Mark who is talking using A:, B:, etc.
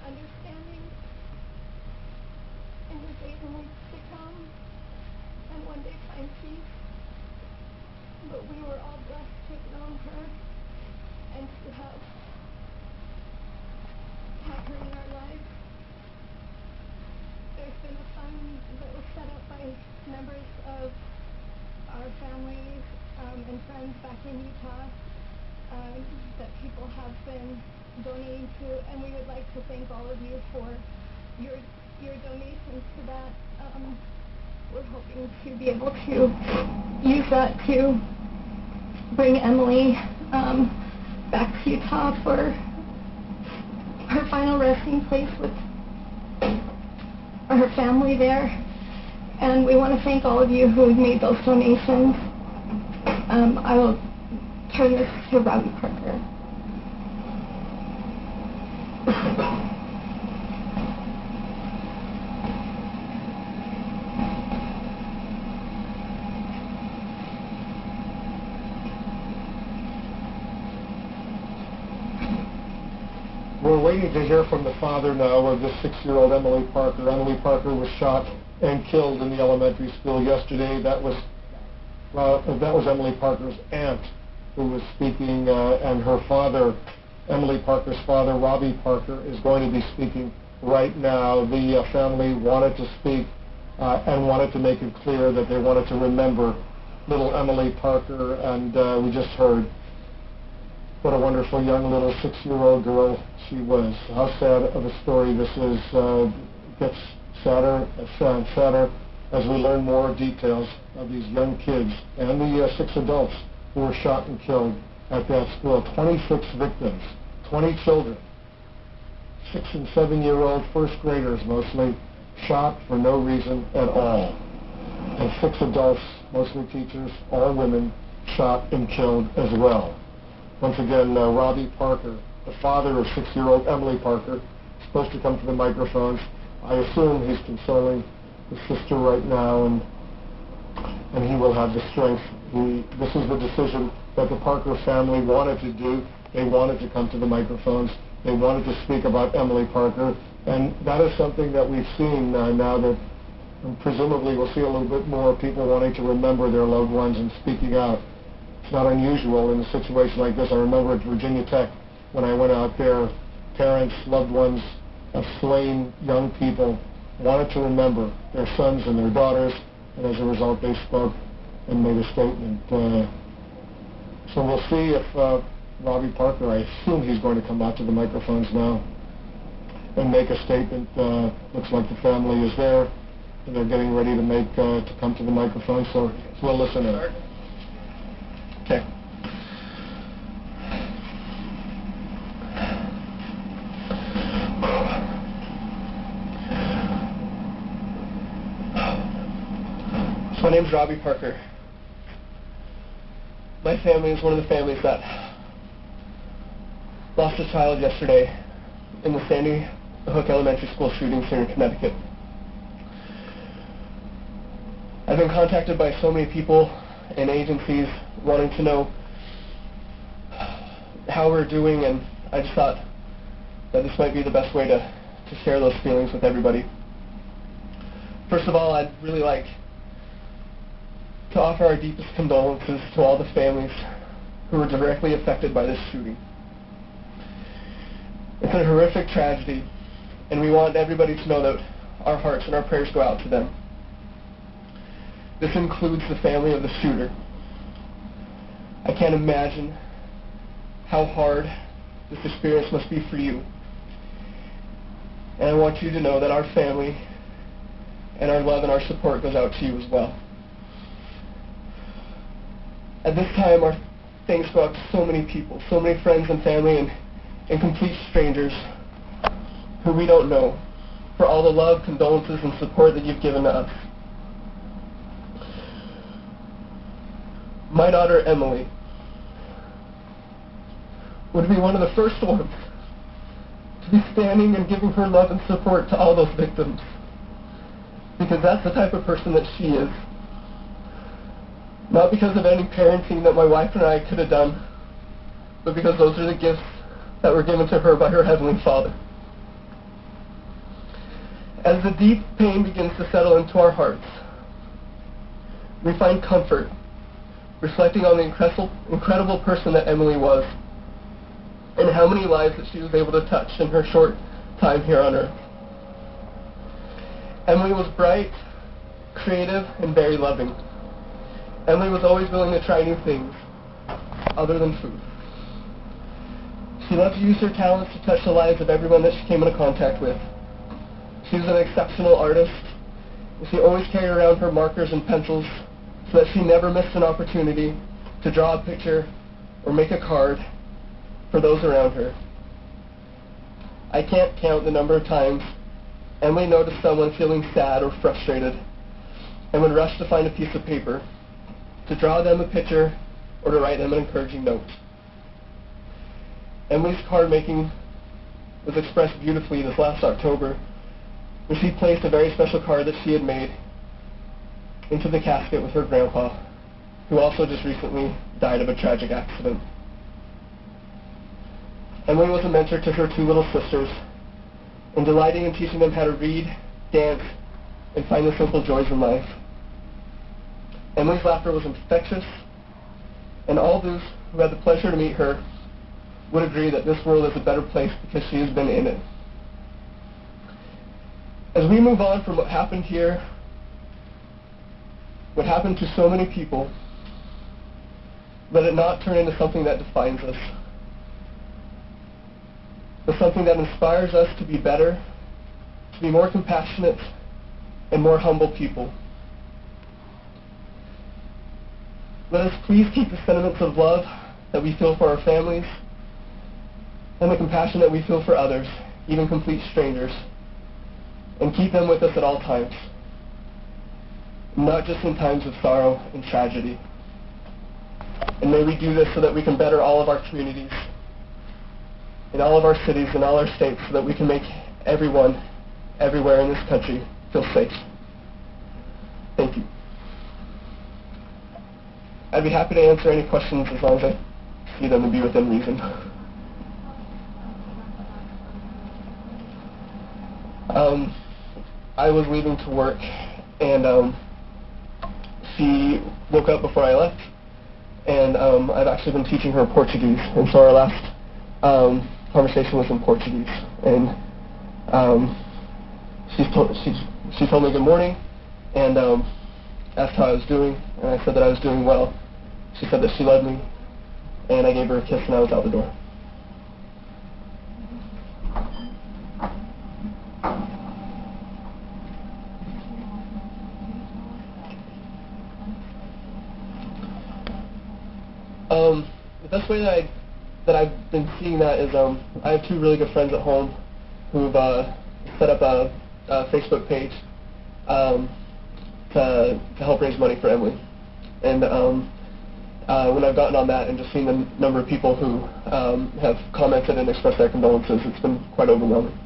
A: understanding in the days and weeks to come, and one day find peace. But we were all blessed to have known her and to have her in our lives. There's been a fund that was set up by members of our families and friends back in Utah that people have been donating to, and we would like to thank all of you for your donations to that. We're hoping to be able to use that to bring Emily back to Utah for her final resting place with her family there. And we want to thank all of you who made those donations. I will turn this to Robbie Parker.
B: We're waiting to hear from the father now of this 6-year-old Emily Parker. Emily Parker was shot and killed in the elementary school yesterday. That was Emily Parker's aunt who was speaking, and her father, Emily Parker's father, Robbie Parker, is going to be speaking right now. The family wanted to speak and wanted to make it clear that they wanted to remember little Emily Parker, and we just heard what a wonderful young little 6-year-old girl she was. How sad of a story this is. Gets sadder and sadder as we learn more details of these young kids and the 6 adults who were shot and killed at that school. 26 victims, 20 children, 6 and 7-year-old first graders mostly, shot for no reason at all. And 6 adults, mostly teachers, all women, shot and killed as well. Once again, Robbie Parker, the father of 6-year-old Emily Parker, is supposed to come to the microphones. I assume he's consoling his sister right now, and he will have the strength. This is the decision that the Parker family wanted to do. They wanted to come to the microphones. They wanted to speak about Emily Parker, and that is something that we've seen now that presumably we'll see a little bit more people wanting to remember their loved ones and speaking out. It's not unusual in a situation like this. I remember at Virginia Tech when I went out there, parents, loved ones of slain young people wanted to remember their sons and their daughters, and as a result they spoke and made a statement. So we'll see if Robbie Parker, I assume he's going to come out to the microphones now and make a statement. Looks like the family is there, and they're getting ready to come to the microphone, so we'll listen in. Okay.
C: My name's Robbie Parker. My family is one of the families that lost a child yesterday in the Sandyhook Elementary School shootings here in Connecticut. I've been contacted by so many people and agencies wanting to know how we're doing, and I just thought that this might be the best way to share those feelings with everybody. First of all, I'd really like to offer our deepest condolences to all the families who were directly affected by this shooting. It's a horrific tragedy, and we want everybody to know that our hearts and our prayers go out to them. This includes the family of the shooter. I can't imagine how hard this experience must be for you. And I want you to know that our family and our love and our support goes out to you as well. At this time, our thanks go out to so many people, so many friends and family and complete strangers who we don't know, for all the love, condolences, and support that you've given to us. My daughter, Emily, would be one of the first ones to be standing and giving her love and support to all those victims, because that's the type of person that she is. Not because of any parenting that my wife and I could have done, but because those are the gifts that were given to her by her Heavenly Father. As the deep pain begins to settle into our hearts, we find comfort reflecting on the incredible person that Emily was and how many lives that she was able to touch in her short time here on earth. Emily was bright, creative, and very loving. Emily was always willing to try new things other than food. She loved to use her talents to touch the lives of everyone that she came into contact with. She was an exceptional artist, and she always carried around her markers and pencils so that she never missed an opportunity to draw a picture or make a card for those around her. I can't count the number of times Emily noticed someone feeling sad or frustrated and would rush to find a piece of paper to draw them a picture or to write them an encouraging note. Emily's card making was expressed beautifully this last October when she placed a very special card that she had made into the casket with her grandpa, who also just recently died of a tragic accident. Emily was a mentor to her two little sisters, and delighting in teaching them how to read, dance, and find the simple joys in life. Emily's laughter was infectious, and all those who had the pleasure to meet her would agree that this world is a better place because she has been in it. As we move on from what happened here, what happened to so many people, let it not turn into something that defines us, but something that inspires us to be better, to be more compassionate, and more humble people. Let us please keep the sentiments of love that we feel for our families and the compassion that we feel for others, even complete strangers, and keep them with us at all times, not just in times of sorrow and tragedy. And may we do this so that we can better all of our communities, in all of our cities, and all our states, so that we can make everyone, everywhere in this country, feel safe. Thank you. I'd be happy to answer any questions as long as I see them to be within reason. I was leaving to work, and she woke up before I left, and I've actually been teaching her Portuguese, and so our last conversation was in Portuguese, and she told me good morning, and asked how I was doing, and I said that I was doing well. She said that she loved me, and I gave her a kiss, and I was out the door. The best way that I've been seeing that is I have two really good friends at home who've set up a Facebook page to help raise money for Emily. And when I've gotten on that and just seen the number of people who have commented and expressed their condolences, it's been quite overwhelming.